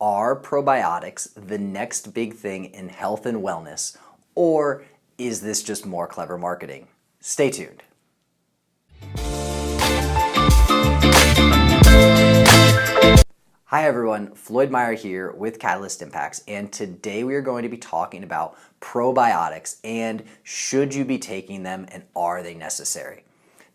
Are probiotics the next big thing in health and wellness, or is this just more clever marketing? Stay tuned. Hi everyone, Floyd Meyer here with Catalyst Impacts, and today we are going to be talking about probiotics and should you be taking them and are they necessary?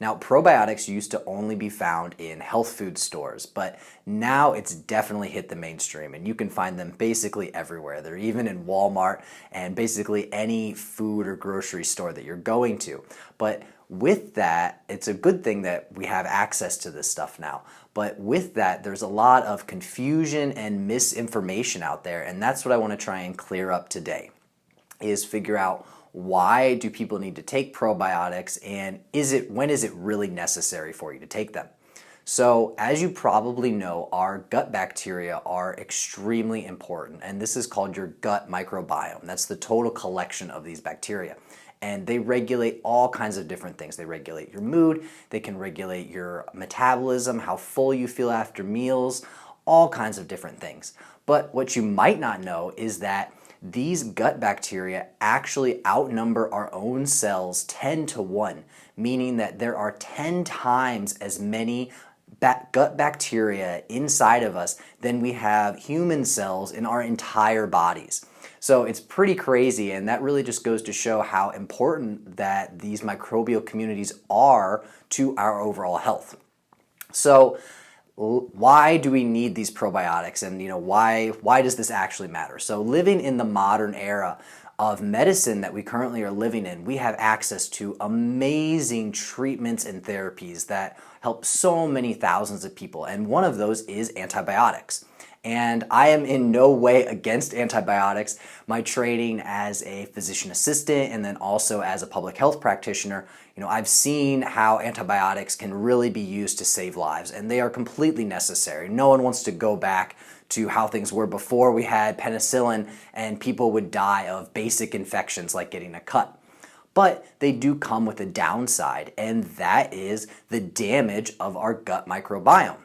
Now, probiotics used to only be found in health food stores, but now it's definitely hit the mainstream and you can find them basically everywhere. They're even in Walmart and basically any food or grocery store that you're going to. But with that, it's a good thing that we have access to this stuff now. But with that, there's a lot of confusion and misinformation out there, and that's what I want to try and clear up today, is figure out why do people need to take probiotics and when is it really necessary for you to take them? So as you probably know, our gut bacteria are extremely important, and this is called your gut microbiome. That's the total collection of these bacteria. And they regulate all kinds of different things. They regulate your mood, they can regulate your metabolism, how full you feel after meals, all kinds of different things. But what you might not know is that these gut bacteria actually outnumber our own cells 10 to 1, meaning that there are 10 times as many gut bacteria inside of us than we have human cells in our entire bodies. So it's pretty crazy, and that really just goes to show how important that these microbial communities are to our overall health. So why do we need these probiotics, and why does this actually matter? So living in the modern era of medicine that we currently are living in, we have access to amazing treatments and therapies that help so many thousands of people, and one of those is antibiotics. And I am in no way against antibiotics. My training as a physician assistant and then also as a public health practitioner, I've seen how antibiotics can really be used to save lives, and they are completely necessary. No one wants to go back to how things were before we had penicillin and people would die of basic infections like getting a cut. But they do come with a downside, and that is the damage of our gut microbiome.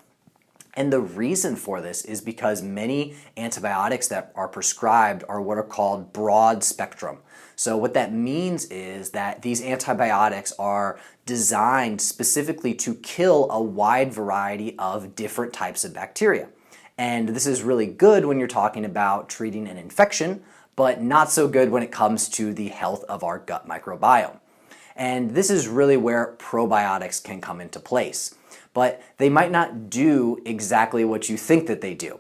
And the reason for this is because many antibiotics that are prescribed are what are called broad spectrum. So what that means is that these antibiotics are designed specifically to kill a wide variety of different types of bacteria. And this is really good when you're talking about treating an infection, but not so good when it comes to the health of our gut microbiome. And this is really where probiotics can come into place. But they might not do exactly what you think that they do.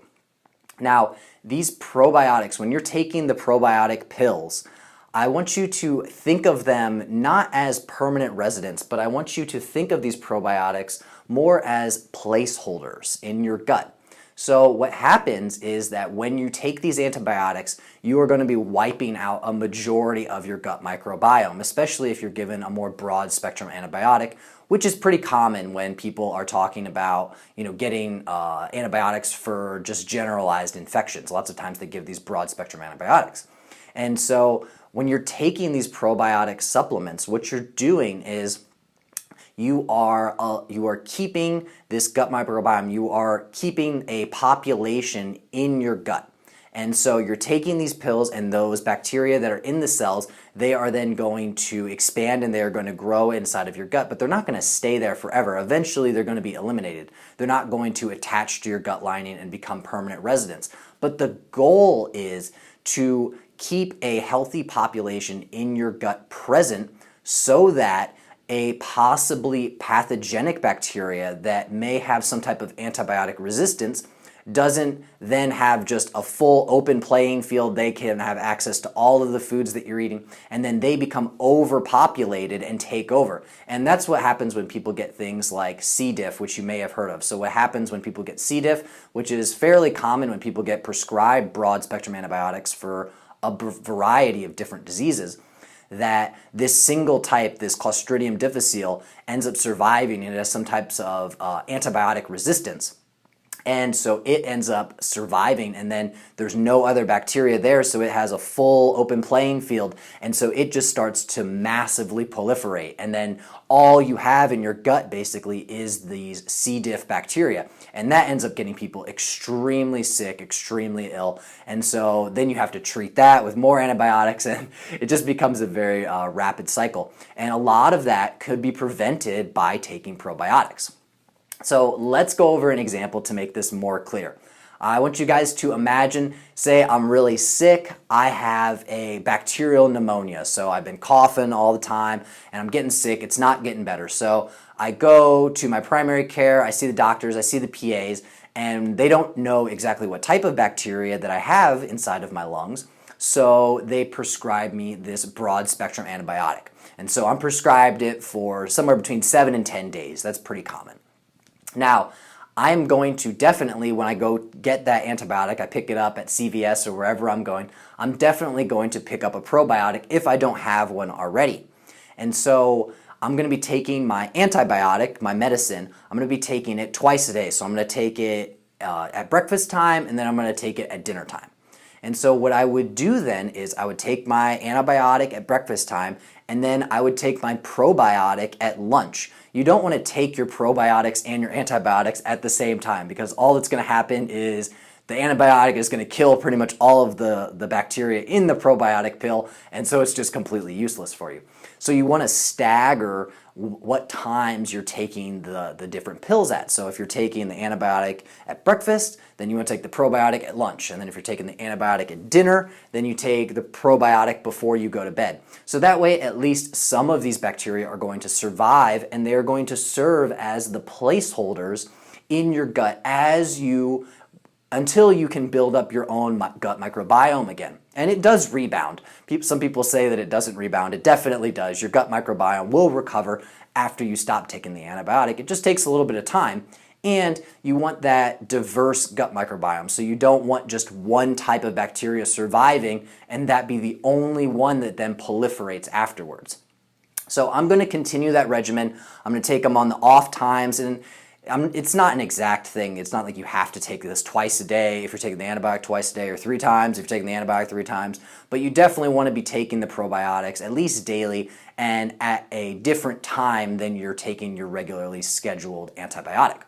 Now, these probiotics, when you're taking the probiotic pills, I want you to think of them not as permanent residents, but I want you to think of these probiotics more as placeholders in your gut. So what happens is that when you take these antibiotics, you are going to be wiping out a majority of your gut microbiome, especially if you're given a more broad spectrum antibiotic, which is pretty common when people are talking about, getting antibiotics for just generalized infections. Lots of times they give these broad spectrum antibiotics. And so when you're taking these probiotic supplements, what you're doing is you are keeping this gut microbiome, you are keeping a population in your gut. And so you're taking these pills, and those bacteria that are in the cells, they are then going to expand and they're going to grow inside of your gut, but they're not going to stay there forever. Eventually they're going to be eliminated. They're not going to attach to your gut lining and become permanent residents. But the goal is to keep a healthy population in your gut present so that a possibly pathogenic bacteria that may have some type of antibiotic resistance doesn't then have just a full open playing field. They can have access to all of the foods that you're eating, and then they become overpopulated and take over. And that's what happens when people get things like C. diff, which you may have heard of. So what happens when people get C. diff, which is fairly common when people get prescribed broad spectrum antibiotics for a variety of different diseases, that this single type, this Clostridium difficile, ends up surviving and it has some types of antibiotic resistance. And so it ends up surviving, and then there's no other bacteria there, so it has a full open playing field, and so it just starts to massively proliferate. And then all you have in your gut basically is these C. diff bacteria, and that ends up getting people extremely sick, extremely ill. And so then you have to treat that with more antibiotics, and it just becomes a very rapid cycle. And a lot of that could be prevented by taking probiotics. So let's go over an example to make this more clear. I want you guys to imagine, say I'm really sick, I have a bacterial pneumonia, so I've been coughing all the time and I'm getting sick, it's not getting better. So I go to my primary care, I see the doctors, I see the PAs, and they don't know exactly what type of bacteria that I have inside of my lungs, so they prescribe me this broad spectrum antibiotic. And so I'm prescribed it for somewhere between 7 and 10 days, that's pretty common. Now, I'm going to definitely, when I go get that antibiotic, I pick it up at CVS or wherever I'm going, I'm definitely going to pick up a probiotic if I don't have one already. And so I'm going to be taking my antibiotic, my medicine, I'm going to be taking it twice a day. So I'm going to take it at breakfast time, and then I'm going to take it at dinner time. And so what I would do then is I would take my antibiotic at breakfast time, and then I would take my probiotic at lunch. You don't want to take your probiotics and your antibiotics at the same time, because all that's going to happen is the antibiotic is going to kill pretty much all of the bacteria in the probiotic pill, and so it's just completely useless for you. So you want to stagger what times you're taking the different pills at. So if you're taking the antibiotic at breakfast, then you want to take the probiotic at lunch. And then if you're taking the antibiotic at dinner, then you take the probiotic before you go to bed. So that way, at least some of these bacteria are going to survive, and they're going to serve as the placeholders in your gut until you can build up your own gut microbiome again. And it does rebound. Some people say that it doesn't rebound. It definitely does. Your gut microbiome will recover after you stop taking the antibiotic. It just takes a little bit of time. And you want that diverse gut microbiome. So you don't want just one type of bacteria surviving and that be the only one that then proliferates afterwards. So I'm going to continue that regimen. I'm going to take them on the off times, and it's not an exact thing. It's not like you have to take this twice a day if you're taking the antibiotic twice a day, or 3 times if you're taking the antibiotic 3 times. But you definitely want to be taking the probiotics at least daily and at a different time than you're taking your regularly scheduled antibiotic.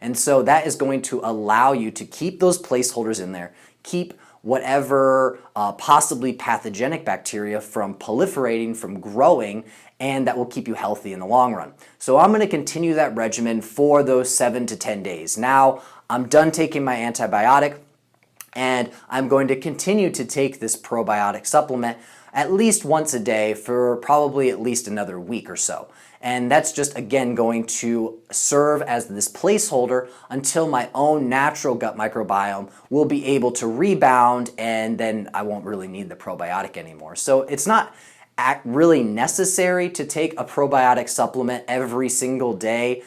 And so that is going to allow you to keep those placeholders in there, keep whatever possibly pathogenic bacteria from proliferating, from growing, and that will keep you healthy in the long run. So I'm going to continue that regimen for those 7 to 10 days. Now I'm done taking my antibiotic, and I'm going to continue to take this probiotic supplement at least once a day for probably at least another week or so. And that's just, again, going to serve as this placeholder until my own natural gut microbiome will be able to rebound, and then I won't really need the probiotic anymore. So it's not really necessary to take a probiotic supplement every single day,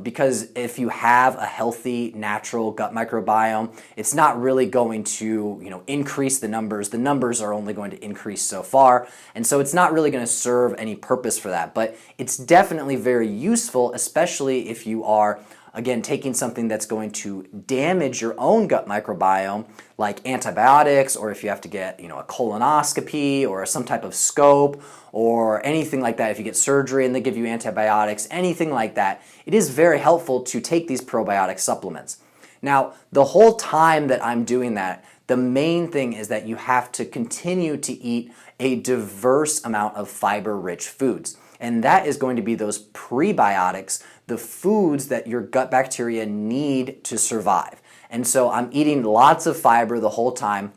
because if you have a healthy natural gut microbiome, it's not really going to increase the numbers. The numbers are only going to increase so far, and so it's not really going to serve any purpose for that. But it's definitely very useful, especially if you are, again, taking something that's going to damage your own gut microbiome, like antibiotics, or if you have to get a colonoscopy or some type of scope or anything like that. If you get surgery and they give you antibiotics, anything like that, it is very helpful to take these probiotic supplements. Now, the whole time that I'm doing that, the main thing is that you have to continue to eat a diverse amount of fiber-rich foods. And that is going to be those prebiotics, the foods that your gut bacteria need to survive. And so I'm eating lots of fiber the whole time,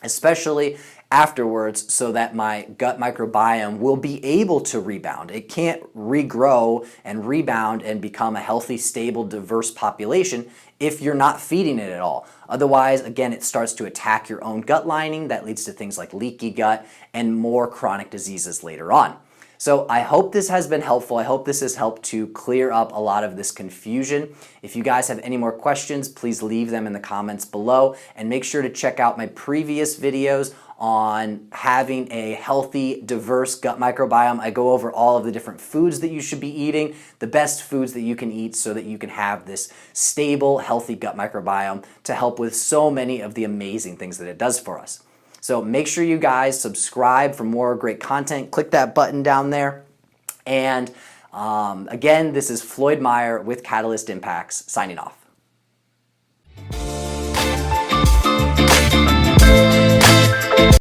especially afterwards, so that my gut microbiome will be able to rebound. It can't regrow and rebound and become a healthy, stable, diverse population if you're not feeding it at all. Otherwise, again, it starts to attack your own gut lining. That leads to things like leaky gut and more chronic diseases later on. So I hope this has been helpful. I hope this has helped to clear up a lot of this confusion. If you guys have any more questions, please leave them in the comments below, and make sure to check out my previous videos on having a healthy, diverse gut microbiome. I go over all of the different foods that you should be eating, the best foods that you can eat so that you can have this stable, healthy gut microbiome to help with so many of the amazing things that it does for us. So make sure you guys subscribe for more great content. Click that button down there. And again, this is Floyd Meyer with Catalyst Impacts signing off.